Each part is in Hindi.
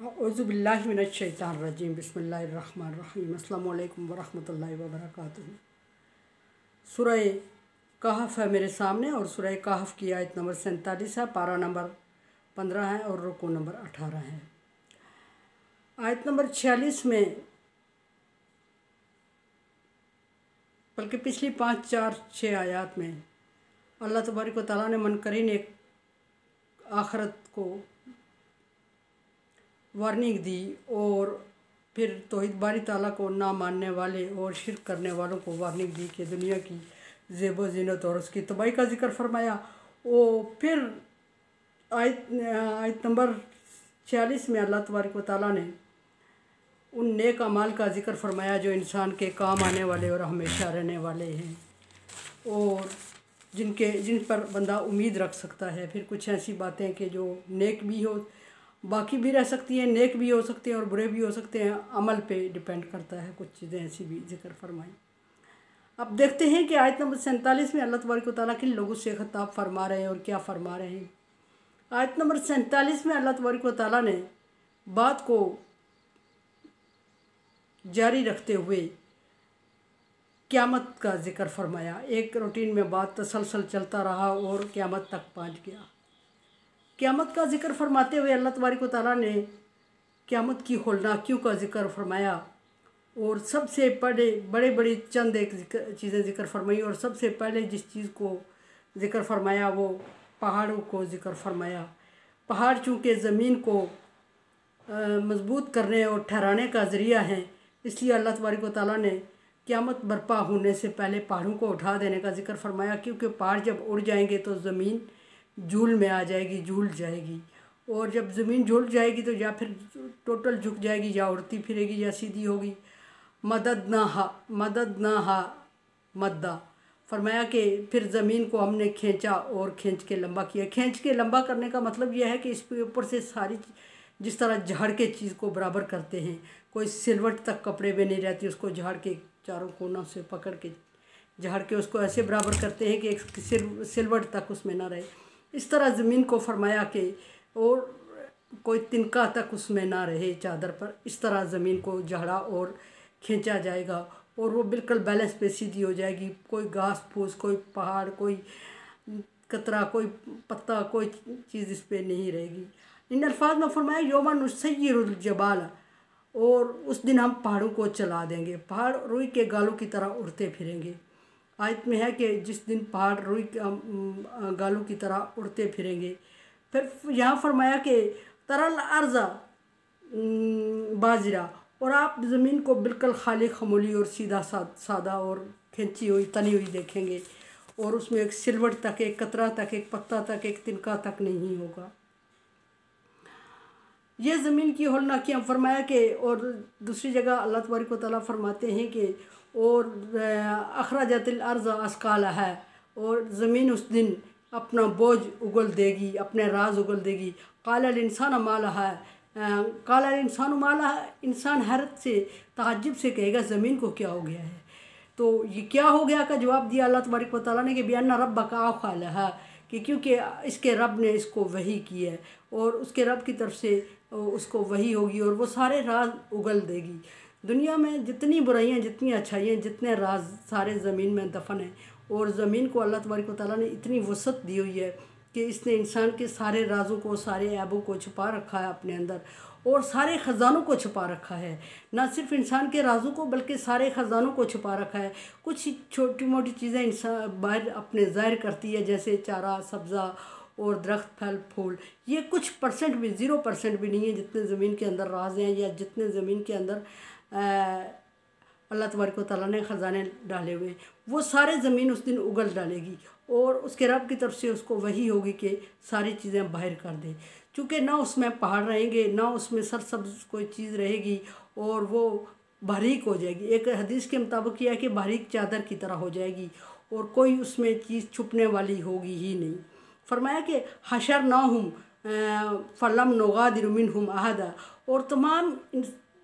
औज़ुबिल्लाहि मिनश्शैतानिर्रजीम बिस्मिल्लाहिर्रहमानिर्रहीम अस्सलामु अलैकुम वरहमतुल्लाहि वबरकातुहू। सूरह कहफ है मेरे सामने और सूरह कहफ की आयत नंबर 47 है, पारा नंबर 15 है और रुकू नंबर 18 है। आयत नंबर 46 में, बल्कि पिछली 5, 4, 6 आयत में अल्लाह तबारक व तआला ने मुनकरीन एक आखरत को वार्निंग दी और फिर तौहीद बारी ताला को ना मानने वाले और शिरक करने वालों को वार्निंग दी कि दुनिया की ज़ेबो ज़ीनत और उसकी तबाही का जिक्र फरमाया। और फिर आयत नंबर 46 में अल्लाह तबारक व तआला ने उन नेक अमाल का जिक्र फरमाया जो इंसान के काम आने वाले और हमेशा रहने वाले हैं और जिन पर बंदा उम्मीद रख सकता है। फिर कुछ ऐसी बातें कि जो नेक भी हो, बाकी भी रह सकती हैं, नेक भी हो सकते हैं और बुरे भी हो सकते हैं, अमल पे डिपेंड करता है। कुछ चीज़ें ऐसी भी जिक्र फरमाई। अब देखते हैं कि आयत नंबर 47 में अल्लाह तबारक व तआला किन लोगों से खिताब फरमा रहे हैं और क्या फरमा रहे हैं। आयत नंबर 47 में अल्लाह तबारक व तआला ने बात को जारी रखते हुए क़यामत का जिक्र फरमाया। एक रूटीन में बात तसलसल चलता रहा और क़यामत तक पहुँच गया। क़यामत का जिक्र फरमाते हुए अल्लाह तबारक व तआला ने क़यामत की होलनाकियों का जिक्र फरमाया और सबसे बड़े चंद एक चीज़ें जिक्र फरमाई। और सबसे पहले जिस चीज़ को जिक्र फरमाया वो पहाड़ों को जिक्र फरमाया। पहाड़ चूँकि ज़मीन को मजबूत करने और ठहराने का ज़रिया है, इसलिए अल्लाह तबारक व तआला ने क़यामत बर्पा होने से पहले पहाड़ों को उठा देने का जिक्र फरमाया, क्योंकि पहाड़ जब उड़ जाएंगे तो ज़मीन झूल में आ जाएगी, झूल जाएगी। और जब ज़मीन झूल जाएगी तो या फिर टोटल झुक जाएगी, या उड़ती फिरेगी या सीधी होगी। मददनाहा मद्दा फरमाया कि फिर ज़मीन को हमने खींचा और खींच के लंबा किया। खींच के लंबा करने का मतलब यह है कि इस ऊपर से सारी, जिस तरह झाड़ के चीज़ को बराबर करते हैं, कोई सिलवट तक कपड़े में नहीं रहती, उसको झाड़ के चारों कोनों से पकड़ के झाड़ के उसको ऐसे बराबर करते हैं कि एक सिलवट तक उसमें ना रहे। इस तरह ज़मीन को फरमाया कि और कोई तिनका तक उसमें ना रहे चादर पर। इस तरह ज़मीन को झाड़ा और खींचा जाएगा और वो बिल्कुल बैलेंस पे सीधी हो जाएगी। कोई घास फूस, कोई पहाड़, कोई कतरा, कोई पत्ता, कोई चीज़ इस पर नहीं रहेगी। इन अल्फाज में फरमाया यौमा नुसय्यिरुल जबाल, और उस दिन हम पहाड़ों को चला देंगे। पहाड़ रुई के गालों की तरह उड़ते फिरेंगे। आयत में है कि जिस दिन पहाड़ रुई गालों की तरह उड़ते फिरेंगे। फिर यहाँ फरमाया कि तरल अर्ज़ा बाजरा, और आप ज़मीन को बिल्कुल खाली खमोली और सीधा सादा और खींची हुई तनी हुई देखेंगे और उसमें एक सिलवट तक, एक कतरा तक, एक पत्ता तक, एक तिनका तक नहीं होगा। ये ज़मीन की होलनाकियाँ फरमाया कि, और दूसरी जगह अल्लाह तबारक व तआला फरमाते हैं कि और अखरजतिल अर्ज़ अस्कालहा, और ज़मीन उस दिन अपना बोझ उगल देगी, अपने राज उगल देगी। क़ालल इंसान मा लहा, क़ालल इंसान मा लहा, इंसान हैरत से ताज्जुब से कहेगा ज़मीन को क्या हो गया है। तो ये क्या हो गया का जवाब दिया अल्लाह तबारक व तआला ने कि बिअन्ना रब्बका औहा, कि क्योंकि इसके रब ने इसको वही की है और उसके रब की तरफ से उसको वही होगी और वो सारे राज उगल देगी। दुनिया में जितनी बुराइयाँ, जितनी अच्छाइयाँ, जितने राज सारे ज़मीन में दफन हैं। और ज़मीन को अल्लाह तबारक व तआला ने इतनी वसअत दी हुई है कि इसने इंसान के सारे राजों को, सारे ऐबों को छुपा रखा है अपने अंदर और सारे ख़जानों को छुपा रखा है। ना सिर्फ इंसान के राजों को बल्कि सारे ख़जानों को छुपा रखा है। कुछ छोटी मोटी चीज़ें इंसान बाहर अपने ज़ाहिर करती है, जैसे चारा, सब्ज़ा और दरख्त, फल फूल। ये कुछ परसेंट भी, 0% भी नहीं है जितने ज़मीन के अंदर राज हैं या जितने ज़मीन के अंदर अल्लाह तबारक व तआला ने ख़जाने डाले हुए हैं। वो सारे ज़मीन उस दिन उगल डालेगी और उसके रब की तरफ से उसको वही होगी कि सारी चीज़ें बाहर कर दे। चूँकि ना उसमें पहाड़ रहेंगे, ना उसमें सरसब्ज़ कोई चीज़ रहेगी और वो बारीक हो जाएगी। एक हदीस के मुताबिक यह है कि बारीक चादर की तरह हो जाएगी और कोई उसमें चीज़ छुपने वाली होगी ही नहीं। फरमाया कि हशरनाहुम फलम नुगादिर मिनहुम अहदा, और तमाम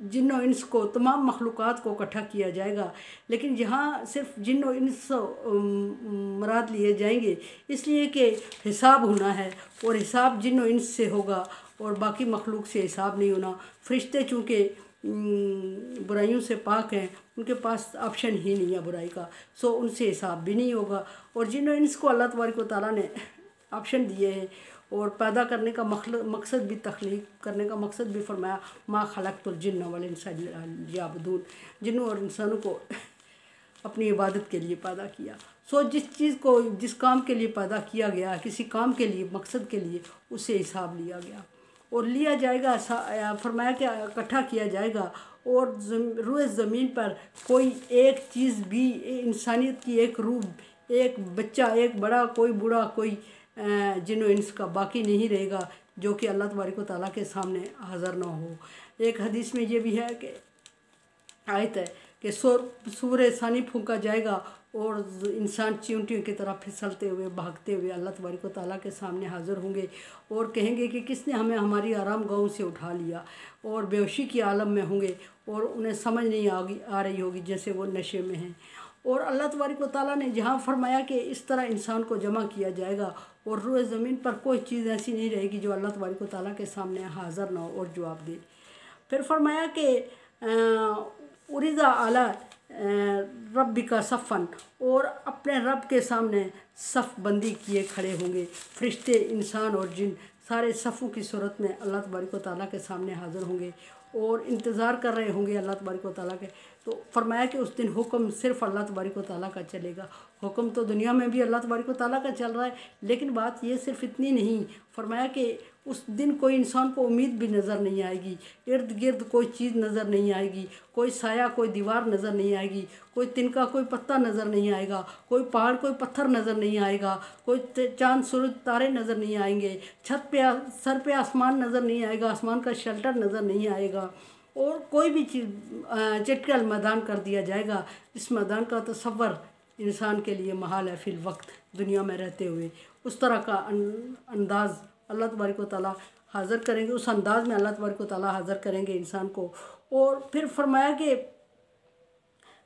जिन्नो इंस को, तमाम मखलूक़ात को इकट्ठा किया जाएगा, लेकिन यहाँ सिर्फ जिन्नो इंस मुराद लिए जाएंगे इसलिए कि हिसाब होना है और हिसाब जिन्नो इंस से होगा और बाकी मखलूक से हिसाब नहीं होना। फरिश्ते चूँकि बुराइयों से पाक हैं, उनके पास ऑप्शन ही नहीं है बुराई का, सो उनसे हिसाब भी नहीं होगा। और जिन इनको अल्लाह तबारक व तआला ने ऑप्शन दिए हैं और पैदा करने का मकसद भी, तख्लीक करने का मकसद भी फरमाया, मा खलक़तुल जिन्न वल इंसा इल्ला लियअबुदून, जिन्नों और इंसानों को अपनी इबादत के लिए पैदा किया। सो जिस चीज़ को, जिस काम के लिए पैदा किया गया, किसी काम के लिए, मकसद के लिए, उससे हिसाब लिया गया और लिया जाएगा। फरमाया कि इकट्ठा किया जाएगा और रूए ज़मीन पर कोई एक चीज़ भी, इंसानियत की एक रूह, एक बच्चा, एक बड़ा, कोई बूढ़ा, कोई जिन्नो इंस का बाकी नहीं रहेगा जो कि अल्लाह तबारक व तआला के सामने हाज़िर ना हो। एक हदीस में ये भी है कि आयत है कि सूर सानी फूंका जाएगा और इंसान चींटियों की तरह फिसलते हुए, भागते हुए अल्लाह तबारक व तआला के सामने हाज़िर होंगे और कहेंगे कि किसने हमें हमारी आराम गाहों से उठा लिया, और बेहोशी की आलम में होंगे और उन्हें समझ नहीं आ रही होगी, जैसे वो नशे में हैं। और अल्लाह तबारक व तआला ने जहाँ फरमाया कि इस तरह इंसान को जमा किया जाएगा और रूए ज़मीन पर कोई चीज़ ऐसी नहीं रहेगी जो अल्लाह तबारक व तआला के सामने हाज़िर ना हो और जवाब दे। फिर फरमाया कि उरिज़ा आला रब्बिका सफ़न, और अपने रब के सामने सफ़ बंदी किए खड़े होंगे फरिश्ते, इंसान और जिन, सारे सफ़ों की सूरत में अल्लाह तबारक व तआला के सामने हाज़िर होंगे और इंतज़ार कर रहे होंगे अल्लाह तबारक व तआला के। तो फरमाया कि उस दिन हुक्म सिर्फ़ अल्लाह तबारक व तआला का चलेगा। हुक्म तो दुनिया में भी अल्लाह तबारक व तआला का चल रहा है, लेकिन बात ये सिर्फ़ इतनी नहीं। फरमाया कि उस दिन कोई इंसान को उम्मीद भी नज़र नहीं आएगी, इर्द गिर्द कोई चीज़ नज़र नहीं आएगी, कोई साया, कोई दीवार नज़र नहीं आएगी, कोई तिनका, कोई पत्ता नज़र नहीं आएगा, कोई पहाड़, कोई पत्थर नज़र नहीं आएगा, कोई चाँद सूरज तारे नज़र नहीं आएंगे, छत पे, सर पे आसमान नज़र नहीं आएगा, आसमान का शेल्टर नज़र नहीं आएगा, और कोई भी चीज़ चटकल मैदान कर दिया जाएगा। इस मैदान का तसव्वुर इंसान के लिए महाल है फिल वक्त, दुनिया में रहते हुए। उस तरह का अंदाज़ अल्लाह तबारक व तआला हाज़िर करेंगे, उस अंदाज़ में अल्लाह तबारक व तआला हाज़िर करेंगे इंसान को। और फिर फरमाया कि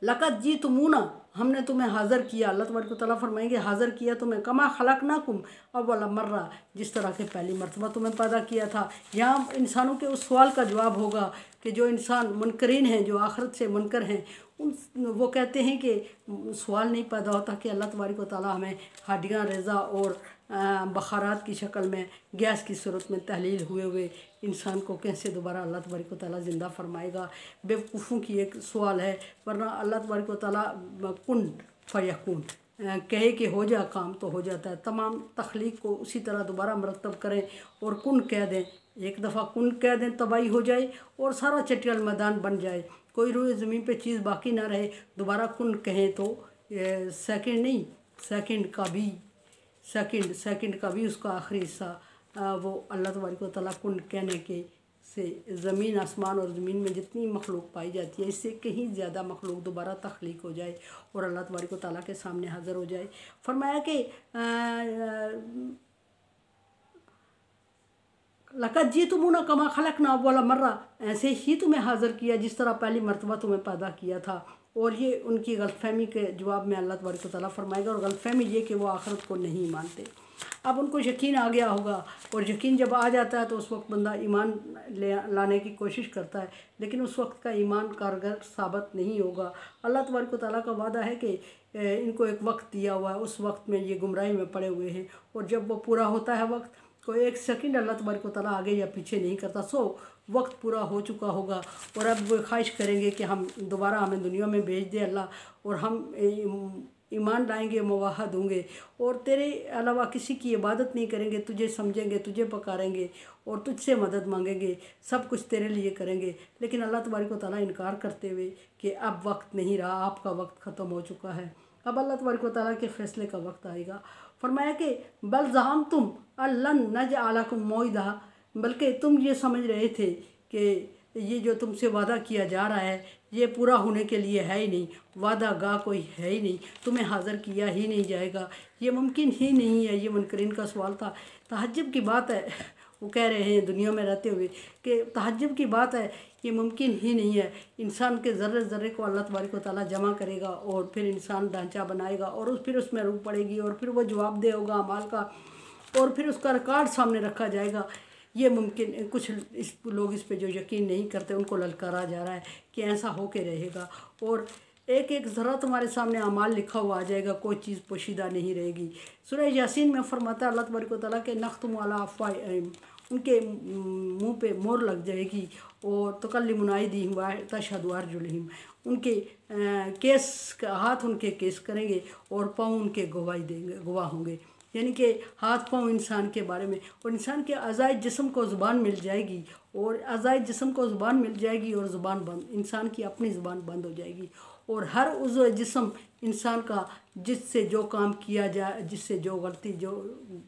लक़द जीतुमूना, हमने तुम्हें हाज़िर किया। अल्लाह तबारक व तआला फरमाएंगे हाज़िर किया तुम्हें, कमा खलक़नाकुम अव्वल मर्रा, जिस तरह से पहली मरतबा तुम्हें पैदा किया था। यहाँ इंसानों के उस सवाल का जवाब होगा कि जो इंसान मुनकरीन हैं, जो आखिरत से मुनकर हैं, वो कहते हैं कि सवाल नहीं पैदा होता कि अल्लाह तबारक व तआला हमें हड्डियाँ, रेज़ा और बखारात की शक्ल में गैस की सूरत में तहलील हुए हुए इंसान को कैसे दोबारा अल्लाह तबारक व तआला ज़िंदा फरमाएगा। बेवकूफ़ों की एक सवाल है, वरना अल्लाह तबारक व तआला कुन फयकून कहे कि हो जा, काम तो हो जाता है। तमाम तख्लीक को उसी तरह दोबारा मरतब करें और कुन कह दें, एक दफ़ा कुन कह दें, तबाही हो जाए और सारा चटियाल मैदान बन जाए, कोई रूए ज़मीन पे चीज़ बाकी ना रहे। दोबारा कुन कहें तो सेकंड नहीं, सेकंड का भी उसका आखिरी हिस्सा वो अल्लाह तबारक व तआला कुन कहने के से ज़मीन, आसमान और ज़मीन में जितनी मखलूक पाई जाती है, इससे कहीं ज़्यादा मखलूक दोबारा तख्लीक हो जाए और अल्लाह तबारक व तआला के सामने हाज़िर हो जाए। फरमाया कि लक़द जीतुमूना कमा खलक़ना अव्वल मर्रा, ऐसे ही तुम्हें हाज़िर किया जिस तरह पहली मरतबा तुम्हें पैदा किया था। और ये उनकी गलतफ़हमी के जवाब में अल्लाह तबारक व तआला फरमाएगा। और गलतफ़हमी ये कि वो आखिरत को नहीं मानते। अब उनको यकीन आ गया होगा, और यकीन जब आ जाता है तो उस वक्त बंदा ईमान लाने की कोशिश करता है, लेकिन उस वक्त का ईमान कारगर साबित नहीं होगा। अल्लाह तबारक व तआला का वादा है कि इनको एक वक्त दिया हुआ है, उस वक्त में ये गुमराही में पड़े हुए हैं, और जब वो पूरा होता है वक्त, कोई एक सेकंड अल्लाह तबारक व तआला आगे या पीछे नहीं करता। सो वक्त पूरा हो चुका होगा और अब वो ख्वाहिश करेंगे कि हम दोबारा, हमें दुनिया में भेज दे अल्लाह, और हम ईमान लाएंगे, मुवाहद होंगे और तेरे अलावा किसी की इबादत नहीं करेंगे, तुझे समझेंगे, तुझे पकारेंगे और तुझसे मदद मांगेंगे, सब कुछ तेरे लिए करेंगे। लेकिन अल्लाह तबारक व तआला इनकार करते हुए कि अब वक्त नहीं रहा, आपका वक्त ख़त्म हो चुका है, अब अल्लाह तबारक व तआला के फ़ैसले का वक्त आएगा। फरमाया कि बल ज़अम तुम अल्लन नजअलकुम मौइदा, बल्कि तुम ये समझ रहे थे कि ये जो तुमसे वादा किया जा रहा है ये पूरा होने के लिए है ही नहीं, वादा गा कोई है ही नहीं, तुम्हें हाज़िर किया ही नहीं जाएगा, ये मुमकिन ही नहीं है। ये मुनकरीन का सवाल था। तहज्जुब की बात है, वो कह रहे हैं दुनिया में रहते हुए कि तहज्जुब की बात है, ये मुमकिन ही नहीं है। इंसान के ज़र्रे ज़र्रे को अल्लाह तबारक व तआला जमा करेगा और फिर इंसान ढांचा बनाएगा और फिर उसमें रूह पड़ेगी और फिर वो जवाबदेह होगा अमाल का, और फिर उसका रिकॉर्ड सामने रखा जाएगा। ये मुमकिन कुछ इस लोग इस पे जो यकीन नहीं करते उनको ललकारा जा रहा है कि ऐसा हो के रहेगा, और एक एक ज़रा तुम्हारे सामने अमाल लिखा हुआ आ जाएगा, कोई चीज़ पोशीदा नहीं रहेगी। सूरह यासीन में फरमाता है अल्लाह तबारक व तआला के नख्तुम अला अफ़वाहिहिम, उनके मुंह पे मोहर लग जाएगी, और तुकल्लिमुना अयदीहिम व तशहदु अर्जुलुहुम, उनके केस हाथ उनके केस करेंगे और पाँव उनके गवाही देंगे, गवाह होंगे। यानी कि हाथ पाँव इंसान के बारे में, और इंसान के अज़ाए जिस्म को ज़ुबान मिल जाएगी, और अज़ाए जिस्म को ज़ुबान मिल जाएगी और ज़ुबान बंद, इंसान की अपनी ज़ुबान बंद हो जाएगी, और हर उज़्व जिस्म इंसान का जिससे जो काम किया जाए, जिससे जो गलती जो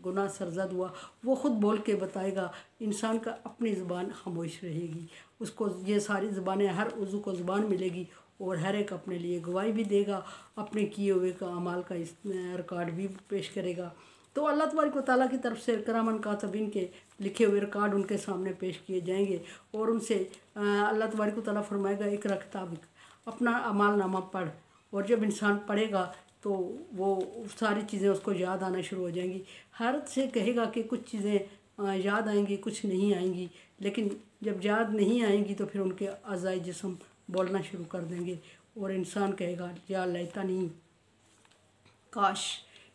गुनाह सरजद हुआ वो ख़ुद बोल के बताएगा। इंसान का अपनी ज़ुबान खामोश रहेगी, उसको ये सारी ज़ुबानें हर उज़्व को ज़ुबान मिलेगी, और हर एक अपने लिए गवाही भी देगा, अपने किए हुए का अमाल का इस रिकॉर्ड भी पेश करेगा। तो अल्लाह तबारक व तआला की तरफ से किरामन कातिबीन के लिखे हुए रिकॉर्ड उनके सामने पेश किए जाएंगे, और उनसे अल्लाह तबारक व तआला फरमाएगा इक़रा किताबिक, अपना अमाल नामा पढ़। और जब इंसान पढ़ेगा तो वो सारी चीज़ें उसको याद आना शुरू हो जाएंगी। हर से कहेगा कि कुछ चीज़ें याद आएंगी, कुछ नहीं आएंगी, लेकिन जब याद नहीं आएंगी तो फिर उनके अज़ाए जिस्म बोलना शुरू कर देंगे, और इंसान कहेगा या लैतनी, काश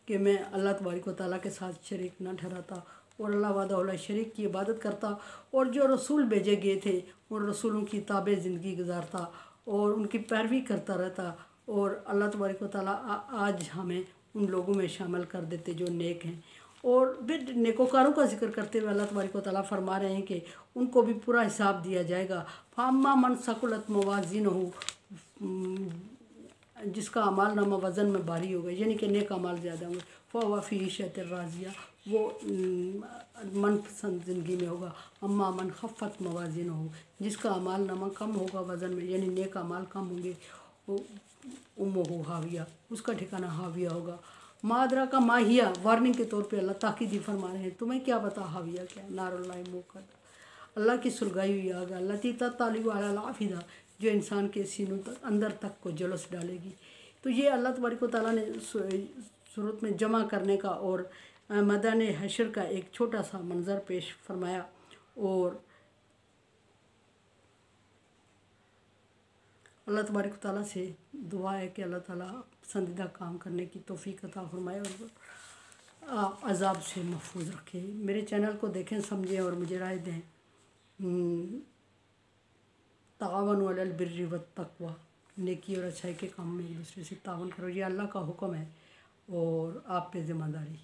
कि मैं अल्लाह तबारक व तआला के साथ शरीक न ठहराता, और अल्लाह वादा शरीक की इबादत करता, और जो रसूल भेजे गए थे उन रसूलों की ताबे ज़िंदगी गुजारता और उनकी पैरवी करता रहता, और अल्लाह तबारक व तआला आज हमें उन लोगों में शामिल कर देते जो नेक हैं। और फिर नेकोकारों का जिक्र करते हुए अल्लाह तबारक व तआला फरमा रहे हैं कि उनको भी पूरा हिसाब दिया जाएगा। फ़अम्मा मन सकुलत मवाज़िनहु, जिसका अमाल नामा वज़न में भारी होगा, यानी कि नेक अमाल ज़्यादा होंगे, फ़हुव फ़ी ईशतिन राज़िया, वो मनपसंद ज़िंदगी में होगा। अम्मा मन खफ़्फ़त मवाज़िनहु, जिसका अमाल नामा कम होगा वज़न में, यानी नेक अमाल कम होंगे, वो उम्मुहु हाविया, उसका ठिकाना हाविया होगा। मादरा का माहिया, वार्निंग के तौर पे अल्लाह ताकीदी फरमा रहे हैं, तुम्हें क्या पता हाविया क्या, नारुल्लाहि मूक़दा, अल्लाह की सुलगाई हुई आग, अल्लती तत्तलिउ अलल अफ़िदा, जो इंसान के सीनों तक अंदर तक को झुलस डालेगी। तो ये अल्लाह तबारक व तआला ने सूरत में जमा करने का और मैदान हशर का एक छोटा सा मंज़र पेश फरमाया, और अल्लाह तबारक व तआला से दुआ है कि अल्लाह ताला पसंदीदा काम करने की तौफ़ीक अता फरमाए और अज़ाब से महफूज रखे। मेरे चैनल को देखें, समझें और मुझे राय दें। तावनु अलल बिर्रि वत तक़वा, नेकी और अच्छाई के काम में एक दूसरे से तावन करो, ये अल्लाह का हुक्म है और आप पे ज़िम्मेदारी।